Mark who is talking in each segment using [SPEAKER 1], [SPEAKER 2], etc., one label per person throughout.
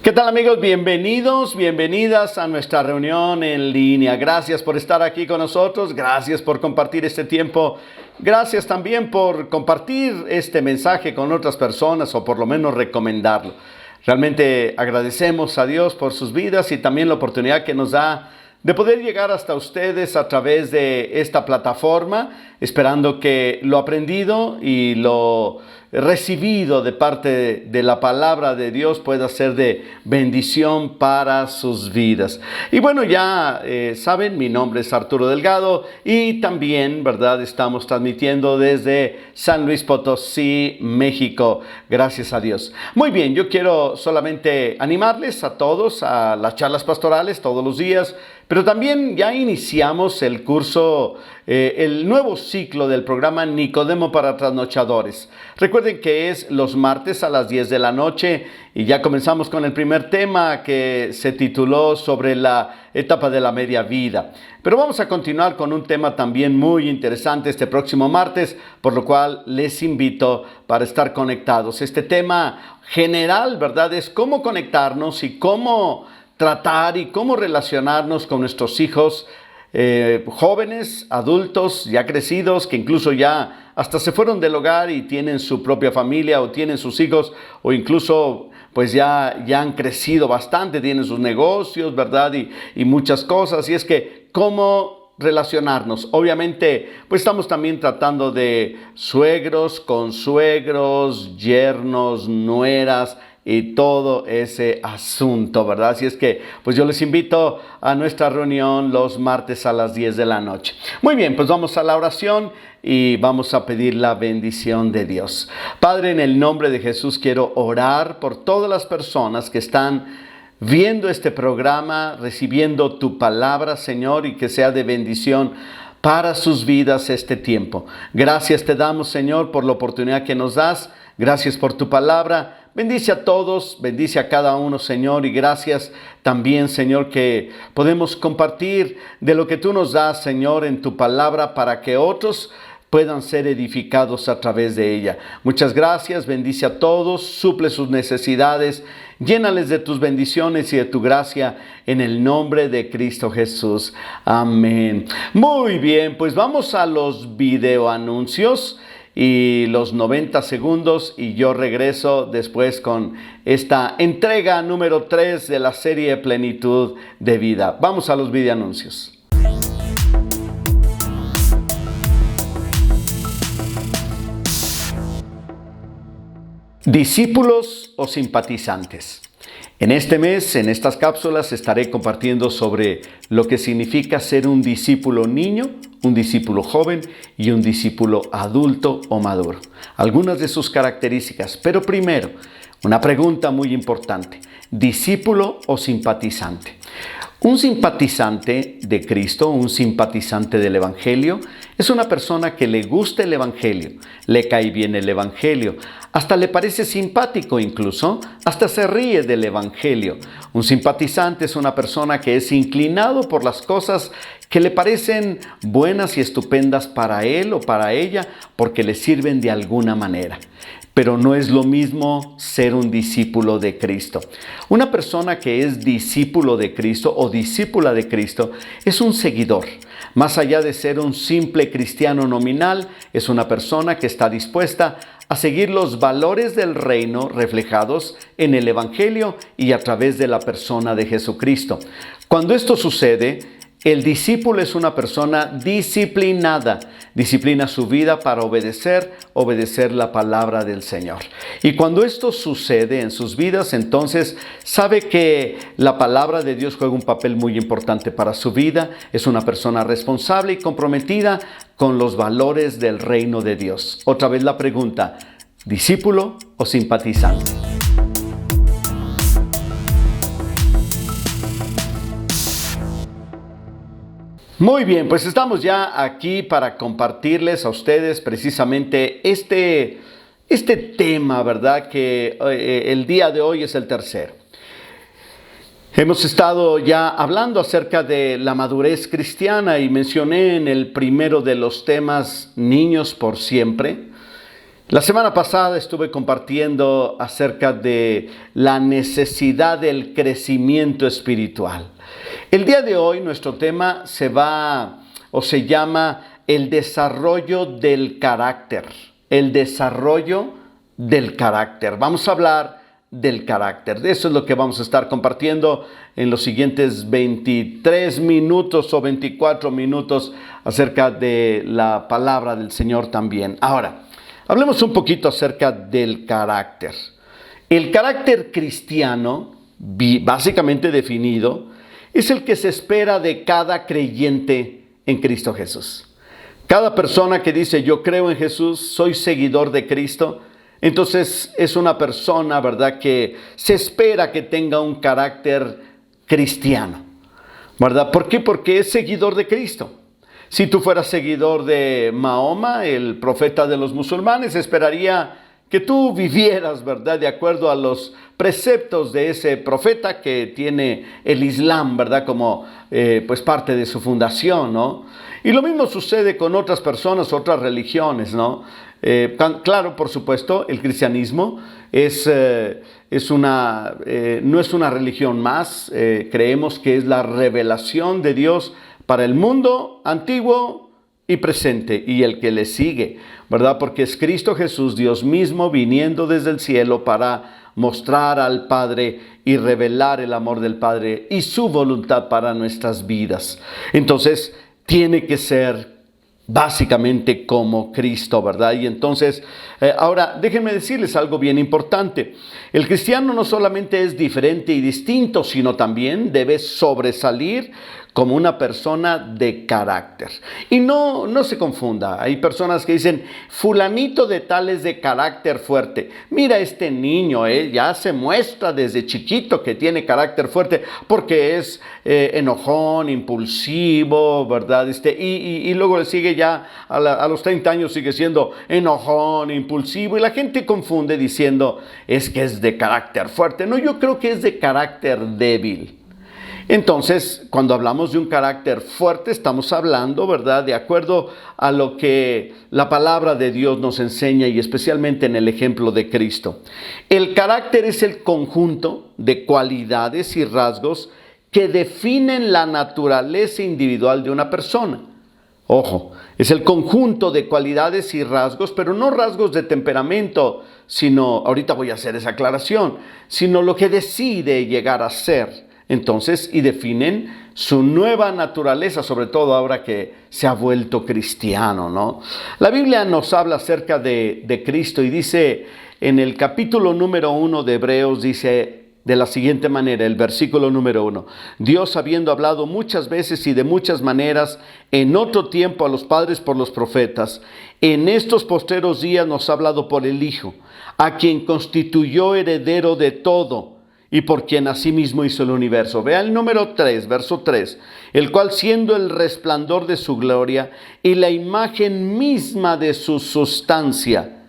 [SPEAKER 1] ¿Qué tal, amigos? Bienvenidas a nuestra reunión en línea. Gracias por estar aquí con nosotros, gracias por compartir este tiempo, gracias también por compartir este mensaje con otras personas o por lo menos recomendarlo. Realmente agradecemos a Dios por sus vidas y también la oportunidad que nos da de poder llegar hasta ustedes a través de esta plataforma, esperando que lo aprendido y lo recibido de parte de la palabra de Dios pueda ser de bendición para sus vidas. Y bueno, ya saben, mi nombre es Arturo Delgado y también, ¿verdad?, estamos transmitiendo desde San Luis Potosí, México. Gracias a Dios. Muy bien, yo quiero solamente animarles a todos a las charlas pastorales todos los días, pero también ya iniciamos el curso, el nuevo ciclo del programa Nicodemo para Trasnochadores. Recuerden que es los martes a las 10 de la noche y ya comenzamos con el primer tema que se tituló sobre la etapa de la media vida. Pero vamos a continuar con un tema también muy interesante este próximo martes, por lo cual les invito para estar conectados. Este tema general, ¿verdad?, es cómo conectarnos y cómo tratar y cómo relacionarnos con nuestros hijos, jóvenes, adultos, ya crecidos, que incluso ya hasta se fueron del hogar y tienen su propia familia o tienen sus hijos o incluso pues ya han crecido bastante, tienen sus negocios, ¿verdad? Y muchas cosas. Y es que, ¿cómo relacionarnos? Obviamente, pues estamos también tratando de suegros, consuegros, yernos, nueras y todo ese asunto, ¿verdad? Así es que, pues yo les invito a nuestra reunión los martes a las 10 de la noche. Muy bien, pues vamos a la oración y vamos a pedir la bendición de Dios. Padre, en el nombre de Jesús quiero orar por todas las personas que están viendo este programa, recibiendo tu palabra, Señor, y que sea de bendición para sus vidas este tiempo. Gracias te damos, Señor, por la oportunidad que nos das. Gracias por tu palabra. Bendice a todos, bendice a cada uno, Señor, y gracias también, Señor, que podemos compartir de lo que tú nos das, Señor, en tu palabra para que otros puedan ser edificados a través de ella. Muchas gracias, bendice a todos, suple sus necesidades, llénales de tus bendiciones y de tu gracia en el nombre de Cristo Jesús. Amén. Muy bien, pues vamos a los videoanuncios y los 90 segundos y yo regreso después con esta entrega número 3 de la serie Plenitud de Vida. Vamos a los videoanuncios. Discípulos o simpatizantes. En este mes, en estas cápsulas, estaré compartiendo sobre lo que significa ser un discípulo niño, un discípulo joven y un discípulo adulto o maduro. Algunas de sus características, pero primero, una pregunta muy importante: ¿discípulo o simpatizante? Un simpatizante de Cristo, un simpatizante del Evangelio, es una persona que le gusta el Evangelio, le cae bien el Evangelio, hasta le parece simpático incluso, hasta se ríe del Evangelio. Un simpatizante es una persona que es inclinado por las cosas que le parecen buenas y estupendas para él o para ella, porque le sirven de alguna manera. Pero no es lo mismo ser un discípulo de Cristo. Una persona que es discípulo de Cristo o discípula de Cristo es un seguidor. Más allá de ser un simple cristiano nominal, es una persona que está dispuesta a seguir los valores del reino reflejados en el Evangelio y a través de la persona de Jesucristo. Cuando esto sucede, el discípulo es una persona disciplinada, disciplina su vida para obedecer la palabra del Señor. Y cuando esto sucede en sus vidas, entonces sabe que la palabra de Dios juega un papel muy importante para su vida. Es una persona responsable y comprometida con los valores del reino de Dios. Otra vez la pregunta: ¿discípulo o simpatizante? Muy bien, pues estamos ya aquí para compartirles a ustedes precisamente este tema, ¿verdad? Que el día de hoy es el tercero. Hemos estado ya hablando acerca de la madurez cristiana y mencioné en el primero de los temas niños por siempre. La semana pasada estuve compartiendo acerca de la necesidad del crecimiento espiritual. El día de hoy nuestro tema se llama el desarrollo del carácter. El desarrollo del carácter. Vamos a hablar del carácter. De eso es lo que vamos a estar compartiendo en los siguientes 23 minutos o 24 minutos acerca de la palabra del Señor también. Ahora, hablemos un poquito acerca del carácter. El carácter cristiano, básicamente definido, es el que se espera de cada creyente en Cristo Jesús. Cada persona que dice yo creo en Jesús, soy seguidor de Cristo, entonces es una persona, ¿verdad?, que se espera que tenga un carácter cristiano, ¿verdad? ¿Por qué? Porque es seguidor de Cristo. Si tú fueras seguidor de Mahoma, el profeta de los musulmanes, esperaría que tú vivieras, ¿verdad?, de acuerdo a los preceptos de ese profeta que tiene el Islam, ¿verdad?, como pues parte de su fundación, ¿no? Y lo mismo sucede con otras personas, otras religiones, ¿no? Claro, por supuesto, el cristianismo no es una religión más. Creemos que es la revelación de Dios para el mundo antiguo y presente y el que le sigue, ¿verdad? Porque es Cristo Jesús, Dios mismo, viniendo desde el cielo para mostrar al Padre y revelar el amor del Padre y su voluntad para nuestras vidas. Entonces, tiene que ser básicamente como Cristo, ¿verdad? Y entonces, ahora déjenme decirles algo bien importante. El cristiano no solamente es diferente y distinto, sino también debe sobresalir como una persona de carácter. Y no se confunda. Hay personas que dicen, fulanito de tal es de carácter fuerte. Mira, este niño, ya se muestra desde chiquito que tiene carácter fuerte porque es enojón, impulsivo, ¿verdad? Y luego le sigue ya a los 30 años sigue siendo enojón, impulsivo. Y la gente confunde diciendo, es que es de carácter fuerte. No, yo creo que es de carácter débil. Entonces, cuando hablamos de un carácter fuerte, estamos hablando, ¿verdad?, de acuerdo a lo que la palabra de Dios nos enseña y especialmente en el ejemplo de Cristo. El carácter es el conjunto de cualidades y rasgos que definen la naturaleza individual de una persona. Ojo, es el conjunto de cualidades y rasgos, pero no rasgos de temperamento, sino, ahorita voy a hacer esa aclaración, sino lo que decide llegar a ser. Entonces, y definen su nueva naturaleza, sobre todo ahora que se ha vuelto cristiano, ¿no? La Biblia nos habla acerca de Cristo y dice en el capítulo número 1 de Hebreos, dice de la siguiente manera, el versículo número 1. Dios, habiendo hablado muchas veces y de muchas maneras en otro tiempo a los padres por los profetas, en estos postreros días nos ha hablado por el Hijo, a quien constituyó heredero de todo, y por quien asimismo hizo el universo. Vea el número 3, verso 3. El cual siendo el resplandor de su gloria y la imagen misma de su sustancia,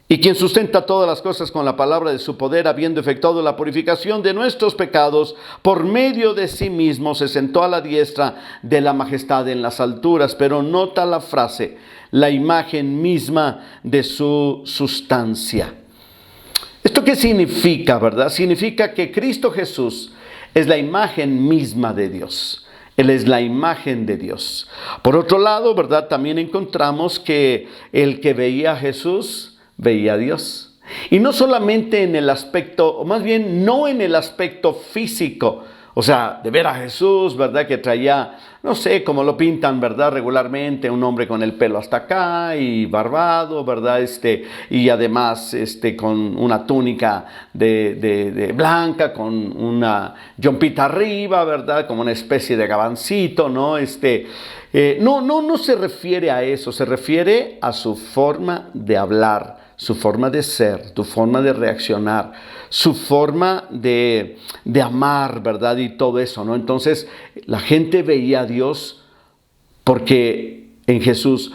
[SPEAKER 1] y quien sustenta todas las cosas con la palabra de su poder, habiendo efectuado la purificación de nuestros pecados, por medio de sí mismo se sentó a la diestra de la majestad en las alturas. Pero nota la frase, la imagen misma de su sustancia. ¿Esto qué significa, verdad? Significa que Cristo Jesús es la imagen misma de Dios. Él es la imagen de Dios. Por otro lado, ¿verdad?, también encontramos que el que veía a Jesús, veía a Dios. Y no solamente en el aspecto, o más bien no en el aspecto físico, o sea, de ver a Jesús, ¿verdad?, que traía, no sé, como lo pintan, ¿verdad?, regularmente, un hombre con el pelo hasta acá y barbado, ¿verdad?, y además, con una túnica de blanca, con una yompita arriba, ¿verdad?, como una especie de gabancito, ¿no? No se refiere a eso, se refiere a su forma de hablar, su forma de ser, tu forma de reaccionar, su forma de amar, ¿verdad? Y todo eso, ¿no? Entonces, la gente veía a Dios porque Jesús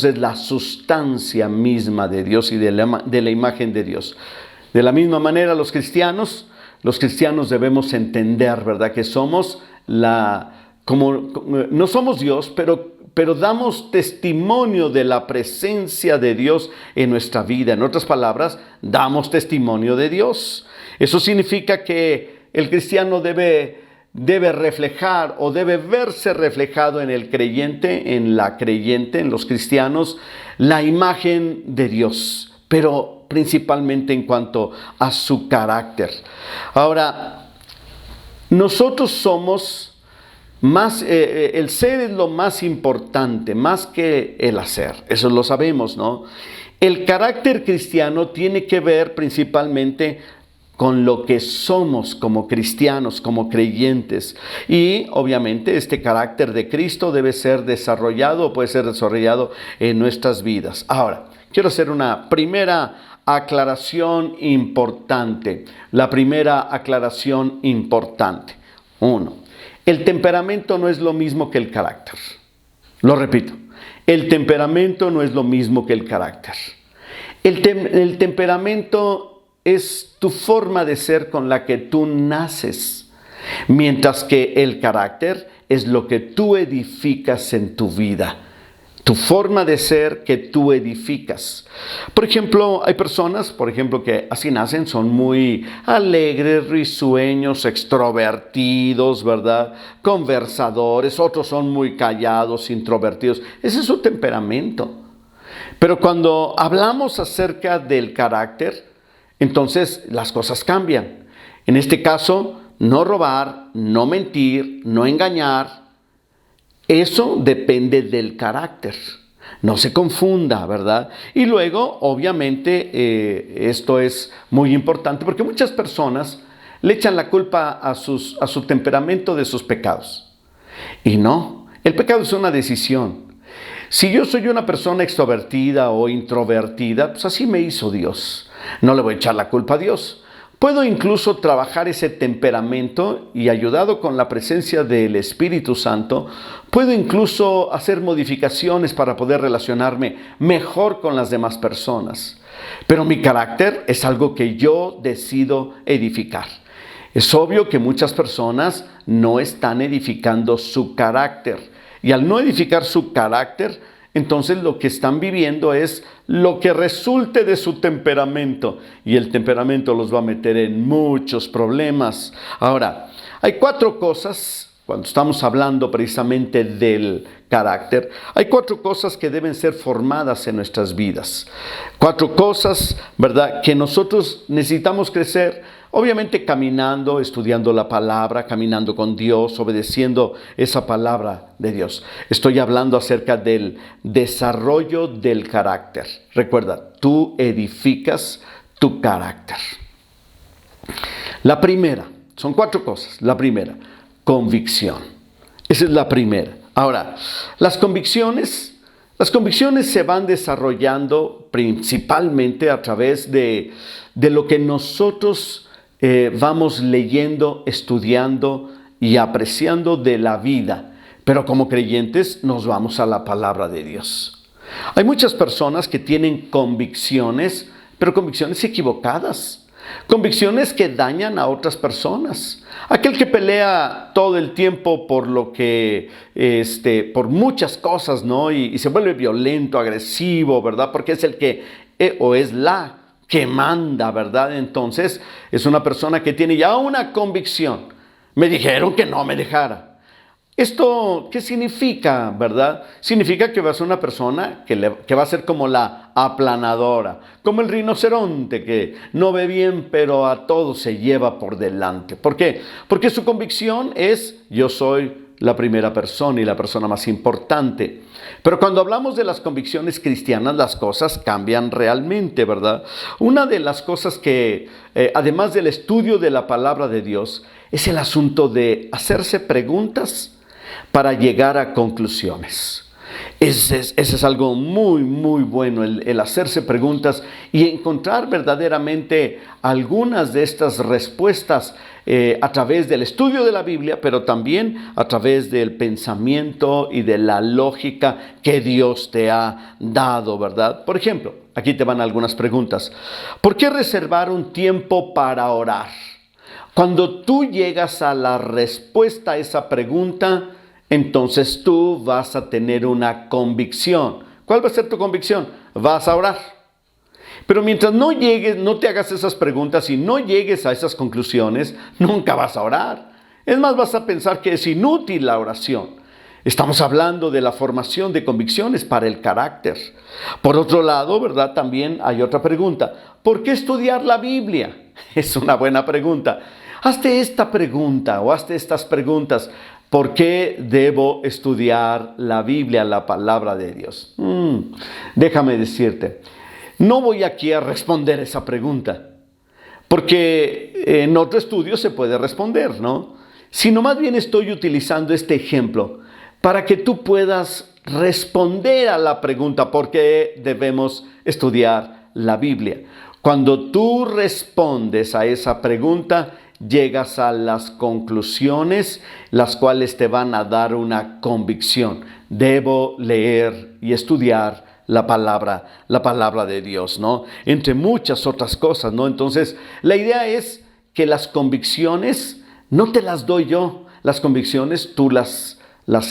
[SPEAKER 1] es la sustancia misma de Dios y de la imagen de Dios. De la misma manera, los cristianos debemos entender, ¿verdad?, que somos no somos Dios, pero pero damos testimonio de la presencia de Dios en nuestra vida. En otras palabras, damos testimonio de Dios. Eso significa que el cristiano debe reflejar o debe verse reflejado en el creyente, en la creyente, en los cristianos, la imagen de Dios, pero principalmente en cuanto a su carácter. Ahora, nosotros somos más, el ser es lo más importante, más que el hacer, eso lo sabemos, ¿no? El carácter cristiano tiene que ver principalmente con lo que somos como cristianos, como creyentes. Y obviamente este carácter de Cristo debe ser desarrollado o puede ser desarrollado en nuestras vidas. Ahora, quiero hacer una primera aclaración importante. La primera aclaración importante. 1. El temperamento no es lo mismo que el carácter. Lo repito. El temperamento no es lo mismo que el carácter. El temperamento es tu forma de ser con la que tú naces, mientras que el carácter es lo que tú edificas en tu vida, tu forma de ser que tú edificas. Por ejemplo, hay personas, que así nacen, son muy alegres, risueños, extrovertidos, ¿verdad? Conversadores, otros son muy callados, introvertidos. Ese es su temperamento. Pero cuando hablamos acerca del carácter, entonces las cosas cambian. En este caso, no robar, no mentir, no engañar. Eso depende del carácter. No se confunda, ¿verdad? Y luego, obviamente, esto es muy importante porque muchas personas le echan la culpa a su temperamento de sus pecados. Y no, el pecado es una decisión. Si yo soy una persona extrovertida o introvertida, pues así me hizo Dios. No le voy a echar la culpa a Dios. Puedo incluso trabajar ese temperamento y ayudado con la presencia del Espíritu Santo, puedo incluso hacer modificaciones para poder relacionarme mejor con las demás personas. Pero mi carácter es algo que yo decido edificar. Es obvio que muchas personas no están edificando su carácter. Y al no edificar su carácter, entonces lo que están viviendo es lo que resulte de su temperamento. Y el temperamento los va a meter en muchos problemas. Ahora, hay 4 cosas, cuando estamos hablando precisamente del carácter, hay 4 cosas que deben ser formadas en nuestras vidas. 4 cosas, ¿verdad?, que nosotros necesitamos crecer. Obviamente caminando, estudiando la palabra, caminando con Dios, obedeciendo esa palabra de Dios. Estoy hablando acerca del desarrollo del carácter. Recuerda, tú edificas tu carácter. La primera, son 4 cosas. La primera, convicción. Esa es la primera. Ahora, las convicciones se van desarrollando principalmente a través de lo que nosotros vamos leyendo, estudiando y apreciando de la vida. Pero como creyentes nos vamos a la palabra de Dios. Hay muchas personas que tienen convicciones, pero convicciones equivocadas. Convicciones que dañan a otras personas. Aquel que pelea todo el tiempo por lo que, por muchas cosas, ¿no? Y se vuelve violento, agresivo, ¿verdad? Porque es el que, o es la que manda, ¿verdad? Entonces, es una persona que tiene ya una convicción. Me dijeron que no me dejara. ¿Esto qué significa, verdad? Significa que va a ser una persona que va a ser como la aplanadora, como el rinoceronte que no ve bien, pero a todo se lleva por delante. ¿Por qué? Porque su convicción es: yo soy la primera persona y la persona más importante. Pero cuando hablamos de las convicciones cristianas, las cosas cambian realmente, ¿verdad? Una de las cosas que, además del estudio de la palabra de Dios, es el asunto de hacerse preguntas para llegar a conclusiones. Ese es algo muy, muy bueno, el hacerse preguntas y encontrar verdaderamente algunas de estas respuestas a través del estudio de la Biblia, pero también a través del pensamiento y de la lógica que Dios te ha dado, ¿verdad? Por ejemplo, aquí te van algunas preguntas. ¿Por qué reservar un tiempo para orar? Cuando tú llegas a la respuesta a esa pregunta, entonces tú vas a tener una convicción. ¿Cuál va a ser tu convicción? Vas a orar. Pero mientras no llegues, no te hagas esas preguntas y no llegues a esas conclusiones, nunca vas a orar. Es más, vas a pensar que es inútil la oración. Estamos hablando de la formación de convicciones para el carácter. Por otro lado, ¿verdad? También hay otra pregunta. ¿Por qué estudiar la Biblia? Es una buena pregunta. Hazte esta pregunta o hazte estas preguntas. ¿Por qué debo estudiar la Biblia, la palabra de Dios? Déjame decirte, no voy aquí a responder esa pregunta, porque en otro estudio se puede responder, ¿no? Sino más bien estoy utilizando este ejemplo para que tú puedas responder a la pregunta ¿por qué debemos estudiar la Biblia? Cuando tú respondes a esa pregunta, llegas a las conclusiones, las cuales te van a dar una convicción. Debo leer y estudiar la palabra de Dios, ¿no? Entre muchas otras cosas, ¿no? Entonces, la idea es que las convicciones no te las doy yo, las convicciones tú las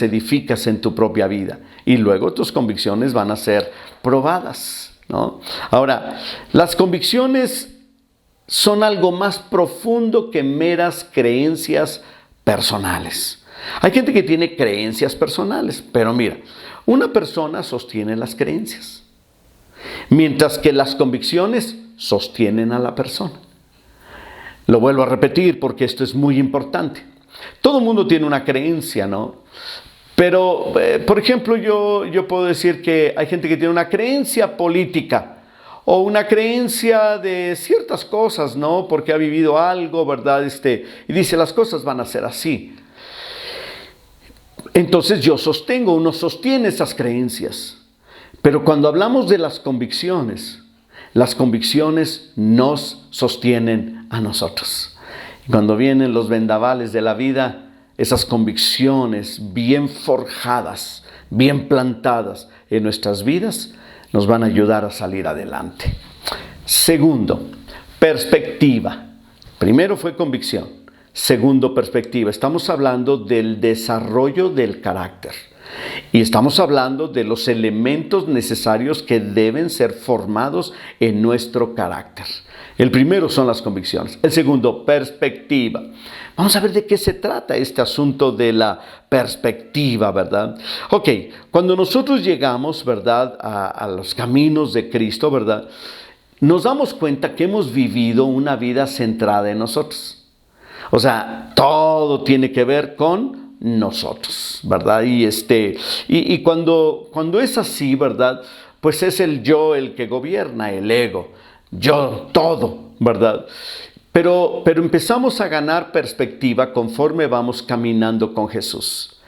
[SPEAKER 1] edificas en tu propia vida y luego tus convicciones van a ser probadas, ¿no? Ahora, las convicciones son algo más profundo que meras creencias personales. Hay gente que tiene creencias personales, pero mira, una persona sostiene las creencias, mientras que las convicciones sostienen a la persona. Lo vuelvo a repetir porque esto es muy importante. Todo el mundo tiene una creencia, ¿no? Pero, por ejemplo, yo puedo decir que hay gente que tiene una creencia política o una creencia de ciertas cosas, ¿no? Porque ha vivido algo, ¿verdad? Y dice, las cosas van a ser así. Entonces uno sostiene esas creencias. Pero cuando hablamos de las convicciones nos sostienen a nosotros. Cuando vienen los vendavales de la vida, esas convicciones bien forjadas, bien plantadas en nuestras vidas, nos van a ayudar a salir adelante. Segundo, perspectiva. Primero fue convicción. Segundo, perspectiva. Estamos hablando del desarrollo del carácter. Y estamos hablando de los elementos necesarios que deben ser formados en nuestro carácter. El primero son las convicciones. El segundo, perspectiva. Vamos a ver de qué se trata este asunto de la perspectiva, ¿verdad? Ok, cuando nosotros llegamos, ¿verdad?, a los caminos de Cristo, ¿verdad?, nos damos cuenta que hemos vivido una vida centrada en nosotros. O sea, todo tiene que ver con nosotros, ¿verdad? Y cuando es así, ¿verdad?, pues es el yo el que gobierna, el ego. Yo todo, ¿verdad? Pero empezamos a ganar perspectiva conforme vamos caminando con Jesús.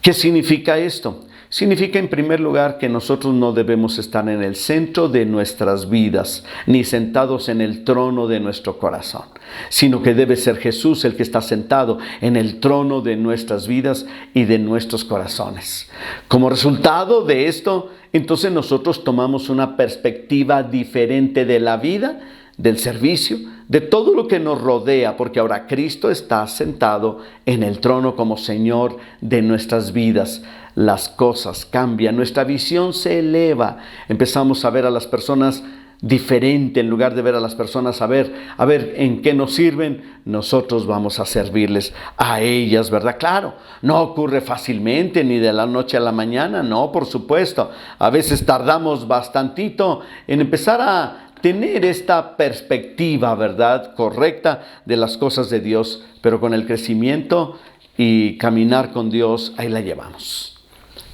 [SPEAKER 1] ¿Qué significa esto? Significa en primer lugar que nosotros no debemos estar en el centro de nuestras vidas, ni sentados en el trono de nuestro corazón, sino que debe ser Jesús el que está sentado en el trono de nuestras vidas y de nuestros corazones. Como resultado de esto, entonces nosotros tomamos una perspectiva diferente de la vida, del servicio, de todo lo que nos rodea, porque ahora Cristo está sentado en el trono como Señor de nuestras vidas. Las cosas cambian, nuestra visión se eleva, empezamos a ver a las personas diferente, en lugar de ver a las personas a ver en qué nos sirven, nosotros vamos a servirles a ellas, ¿verdad? Claro, no ocurre fácilmente ni de la noche a la mañana, no, por supuesto. A veces tardamos bastantito en empezar a tener esta perspectiva, ¿verdad?, correcta de las cosas de Dios, pero con el crecimiento y caminar con Dios, ahí la llevamos.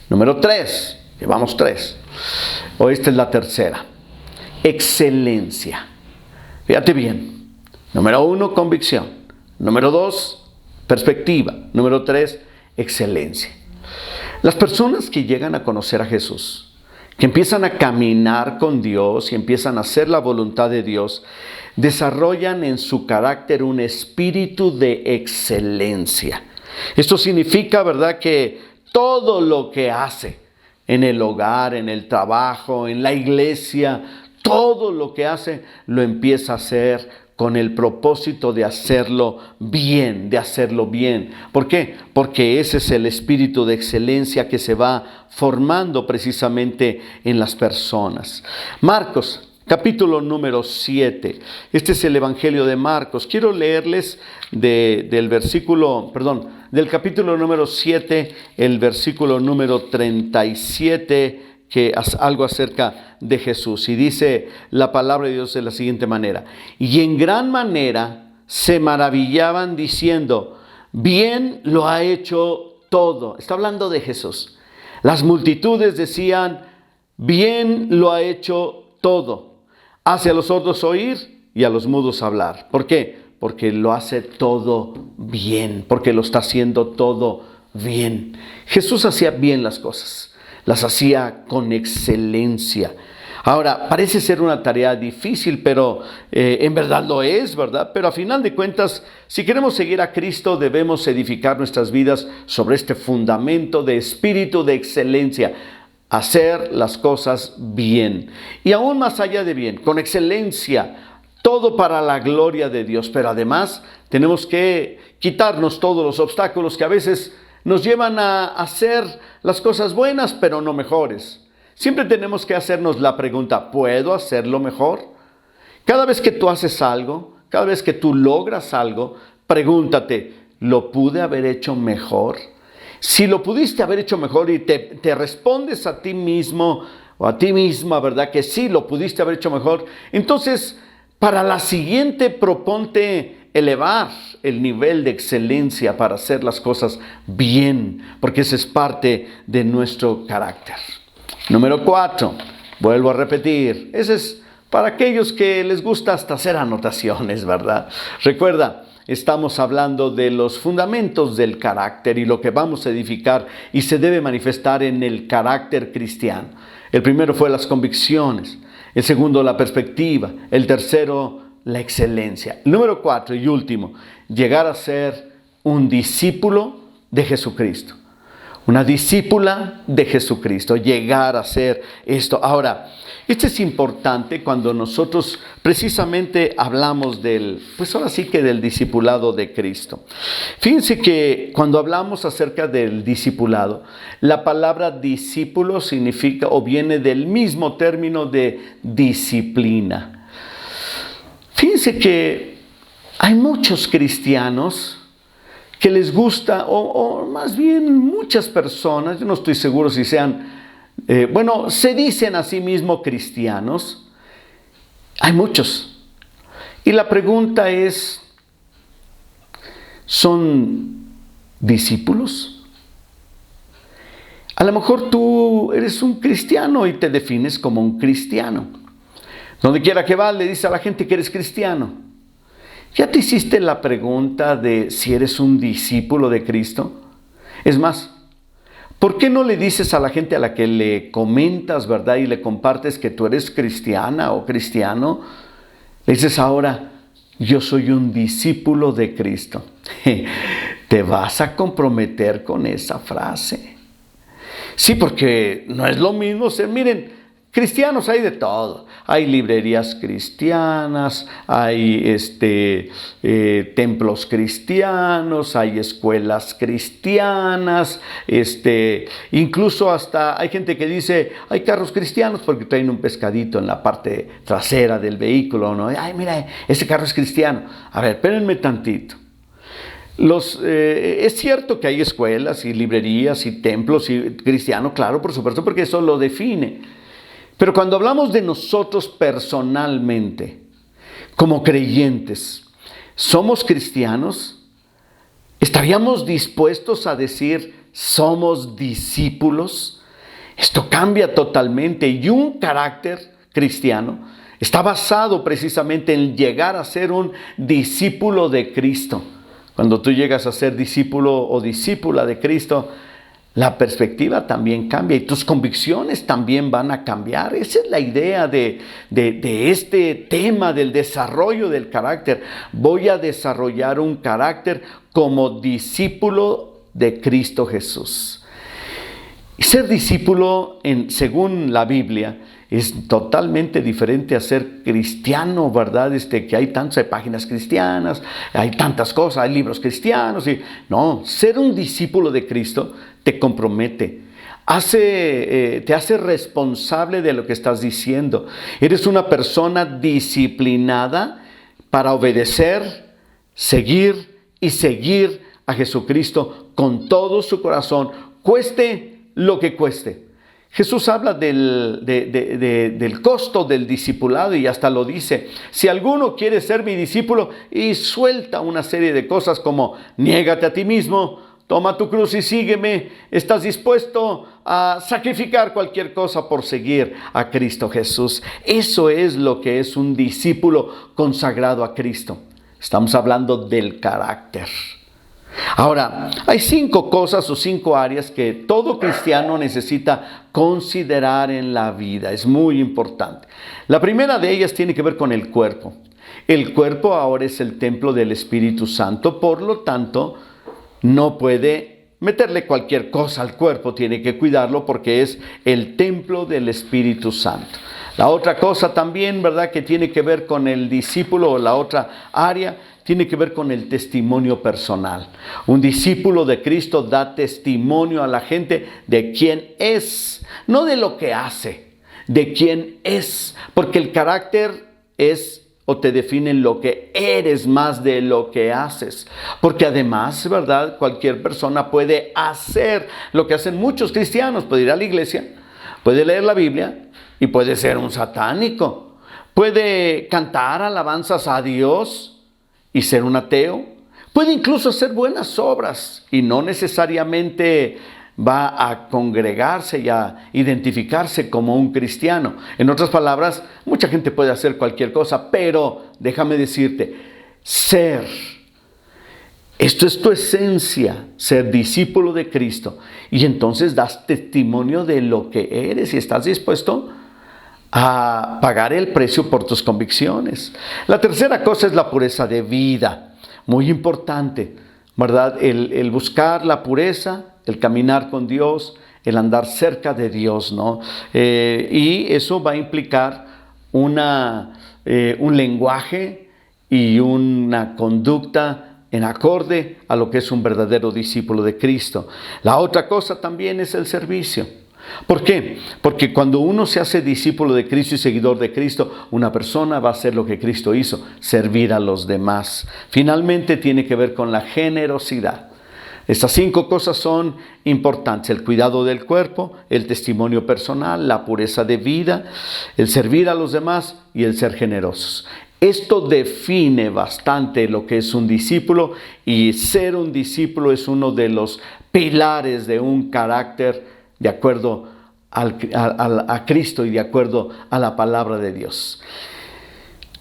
[SPEAKER 1] Número 3, llevamos 3. O esta es la tercera. Excelencia. Fíjate bien. Número 1, convicción. Número 2, perspectiva. Número 3, excelencia. Las personas que llegan a conocer a Jesús, que empiezan a caminar con Dios y empiezan a hacer la voluntad de Dios, desarrollan en su carácter un espíritu de excelencia. Esto significa, ¿verdad?, que todo lo que hace en el hogar, en el trabajo, en la iglesia, todo lo que hace lo empieza a hacer con el propósito de hacerlo bien, ¿Por qué? Porque ese es el espíritu de excelencia que se va formando precisamente en las personas. Marcos, capítulo número 7. Este es el Evangelio de Marcos. Quiero leerles del capítulo número 7, el versículo número 37, que es algo acerca de Jesús. Y dice la palabra de Dios de la siguiente manera: y en gran manera se maravillaban diciendo, bien lo ha hecho todo. Está hablando de Jesús. Las multitudes decían, bien lo ha hecho todo. Hace a los sordos oír y a los mudos hablar. ¿Por qué? Porque lo hace todo bien, porque lo está haciendo todo bien. Jesús hacía bien las cosas, las hacía con excelencia. Ahora, parece ser una tarea difícil, pero en verdad lo es, ¿verdad? Pero a final de cuentas, si queremos seguir a Cristo, debemos edificar nuestras vidas sobre este fundamento de espíritu de excelencia. Hacer las cosas bien. Y aún más allá de bien, con excelencia, todo para la gloria de Dios. Pero además, tenemos que quitarnos todos los obstáculos que a veces nos llevan a hacer las cosas buenas, pero no mejores. Siempre tenemos que hacernos la pregunta, ¿puedo hacerlo mejor? Cada vez que tú haces algo, cada vez que tú logras algo, pregúntate, ¿lo pude haber hecho mejor? Si lo pudiste haber hecho mejor y te respondes a ti mismo o a ti misma, ¿verdad? Que sí, lo pudiste haber hecho mejor. Entonces, para la siguiente, proponte elevar el nivel de excelencia para hacer las cosas bien, porque esa es parte de nuestro carácter. Número 4, vuelvo a repetir, ese es para aquellos que les gusta hasta hacer anotaciones, ¿verdad? Recuerda, estamos hablando de los fundamentos del carácter y lo que vamos a edificar y se debe manifestar en el carácter cristiano. El primero fue las convicciones, el segundo la perspectiva, el tercero la excelencia. El número 4 y último, llegar a ser un discípulo de Jesucristo. Una discípula de Jesucristo, llegar a ser esto. Ahora, esto es importante cuando nosotros precisamente hablamos del discipulado de Cristo. Fíjense que cuando hablamos acerca del discipulado, la palabra discípulo significa o viene del mismo término de disciplina. Fíjense que hay muchos cristianos que les gusta, o más bien muchas personas, yo no estoy seguro si sean, se dicen a sí mismos cristianos. Hay muchos. Y la pregunta es, ¿son discípulos? A lo mejor tú eres un cristiano y te defines como un cristiano. Donde quiera que vas, le dices a la gente que eres cristiano. ¿Ya te hiciste la pregunta de si eres un discípulo de Cristo? Es más, ¿por qué no le dices a la gente a la que le comentas, verdad, y le compartes que tú eres cristiana o cristiano? Le dices ahora, yo soy un discípulo de Cristo. ¿Te vas a comprometer con esa frase? Sí, porque no es lo mismo ser, miren, cristianos hay de todo. Hay librerías cristianas, hay templos cristianos, hay escuelas cristianas, incluso hasta hay gente que dice, hay carros cristianos porque traen un pescadito en la parte trasera del vehículo, ¿no? Ay, mira, ese carro es cristiano. A ver, espérenme tantito. Es cierto que hay escuelas y librerías y templos cristianos, claro, por supuesto, porque eso lo define. Pero cuando hablamos de nosotros personalmente, como creyentes, ¿somos cristianos? ¿Estaríamos dispuestos a decir, somos discípulos? Esto cambia totalmente y un carácter cristiano está basado precisamente en llegar a ser un discípulo de Cristo. Cuando tú llegas a ser discípulo o discípula de Cristo, la perspectiva también cambia y tus convicciones también van a cambiar. Esa es la idea de este tema del desarrollo del carácter. Voy a desarrollar un carácter como discípulo de Cristo Jesús. Y ser discípulo, según la Biblia, Es totalmente diferente a ser cristiano, ¿verdad? Que hay tantas páginas cristianas, hay tantas cosas, hay libros cristianos. No, ser un discípulo de Cristo te compromete. Te hace responsable de lo que estás diciendo. Eres una persona disciplinada para obedecer, seguir y seguir a Jesucristo con todo su corazón, cueste lo que cueste. Jesús habla del costo del discipulado y hasta lo dice. Si alguno quiere ser mi discípulo, y suelta una serie de cosas como niégate a ti mismo, toma tu cruz y sígueme. ¿Estás dispuesto a sacrificar cualquier cosa por seguir a Cristo Jesús? Eso es lo que es un discípulo consagrado a Cristo. Estamos hablando del carácter. Ahora, hay 5 cosas o 5 áreas que todo cristiano necesita considerar en la vida. Es muy importante. La primera de ellas tiene que ver con el cuerpo. El cuerpo ahora es el templo del Espíritu Santo, por lo tanto, no puede meterle cualquier cosa al cuerpo, tiene que cuidarlo porque es el templo del Espíritu Santo. La otra cosa también, ¿verdad?, que tiene que ver con el discípulo, o la otra área, tiene que ver con el testimonio personal. Un discípulo de Cristo da testimonio a la gente de quién es, no de lo que hace, de quién es, porque el carácter es o te define lo que eres más de lo que haces. Porque además, ¿verdad?, cualquier persona puede hacer lo que hacen muchos cristianos. Puede ir a la iglesia, puede leer la Biblia y puede ser un satánico. Puede cantar alabanzas a Dios y ser un ateo. Puede incluso hacer buenas obras y no necesariamente va a congregarse y a identificarse como un cristiano. En otras palabras, mucha gente puede hacer cualquier cosa, pero déjame decirte, esto es tu esencia, ser discípulo de Cristo. Y entonces das testimonio de lo que eres y estás dispuesto a pagar el precio por tus convicciones. La tercera cosa es la pureza de vida. Muy importante, ¿verdad? El buscar la pureza, el caminar con Dios, el andar cerca de Dios, ¿no? Y eso va a implicar un lenguaje y una conducta en acorde a lo que es un verdadero discípulo de Cristo. La otra cosa también es el servicio. ¿Por qué? Porque cuando uno se hace discípulo de Cristo y seguidor de Cristo, una persona va a hacer lo que Cristo hizo, servir a los demás. Finalmente tiene que ver con la generosidad. Estas 5 cosas son importantes: el cuidado del cuerpo, el testimonio personal, la pureza de vida, el servir a los demás y el ser generosos. Esto define bastante lo que es un discípulo, y ser un discípulo es uno de los pilares de un carácter de acuerdo a Cristo y de acuerdo a la palabra de Dios.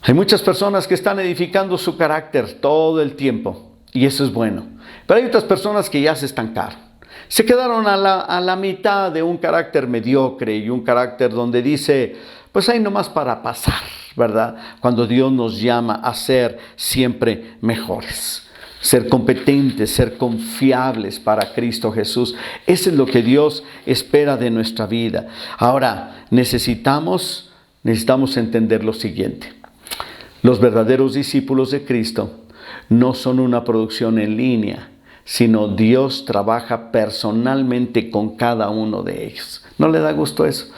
[SPEAKER 1] Hay muchas personas que están edificando su carácter todo el tiempo, y eso es bueno. Pero hay otras personas que ya se estancaron. Se quedaron a la mitad de un carácter mediocre y un carácter donde dice, pues hay nomás para pasar, ¿verdad? Cuando Dios nos llama a ser siempre mejores. Ser competentes, ser confiables para Cristo Jesús. Eso es lo que Dios espera de nuestra vida. Ahora, necesitamos entender lo siguiente. Los verdaderos discípulos de Cristo no son una producción en línea, sino Dios trabaja personalmente con cada uno de ellos. ¿No le da gusto eso?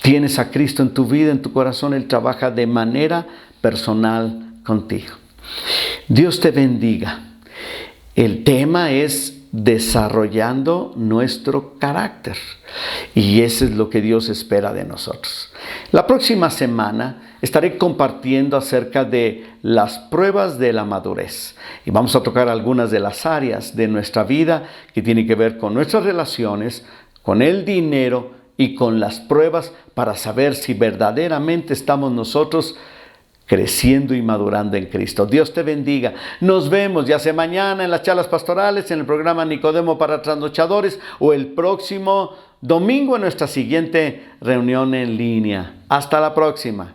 [SPEAKER 1] Tienes a Cristo en tu vida, en tu corazón. Él trabaja de manera personal contigo. Dios te bendiga. El tema es desarrollando nuestro carácter, y eso es lo que Dios espera de nosotros. La próxima semana estaré compartiendo acerca de las pruebas de la madurez, y vamos a tocar algunas de las áreas de nuestra vida que tienen que ver con nuestras relaciones, con el dinero y con las pruebas, para saber si verdaderamente estamos nosotros creciendo y madurando en Cristo. Dios te bendiga. Nos vemos ya sea mañana en las charlas pastorales, en el programa Nicodemo para trasnochadores, o el próximo domingo en nuestra siguiente reunión en línea. Hasta la próxima.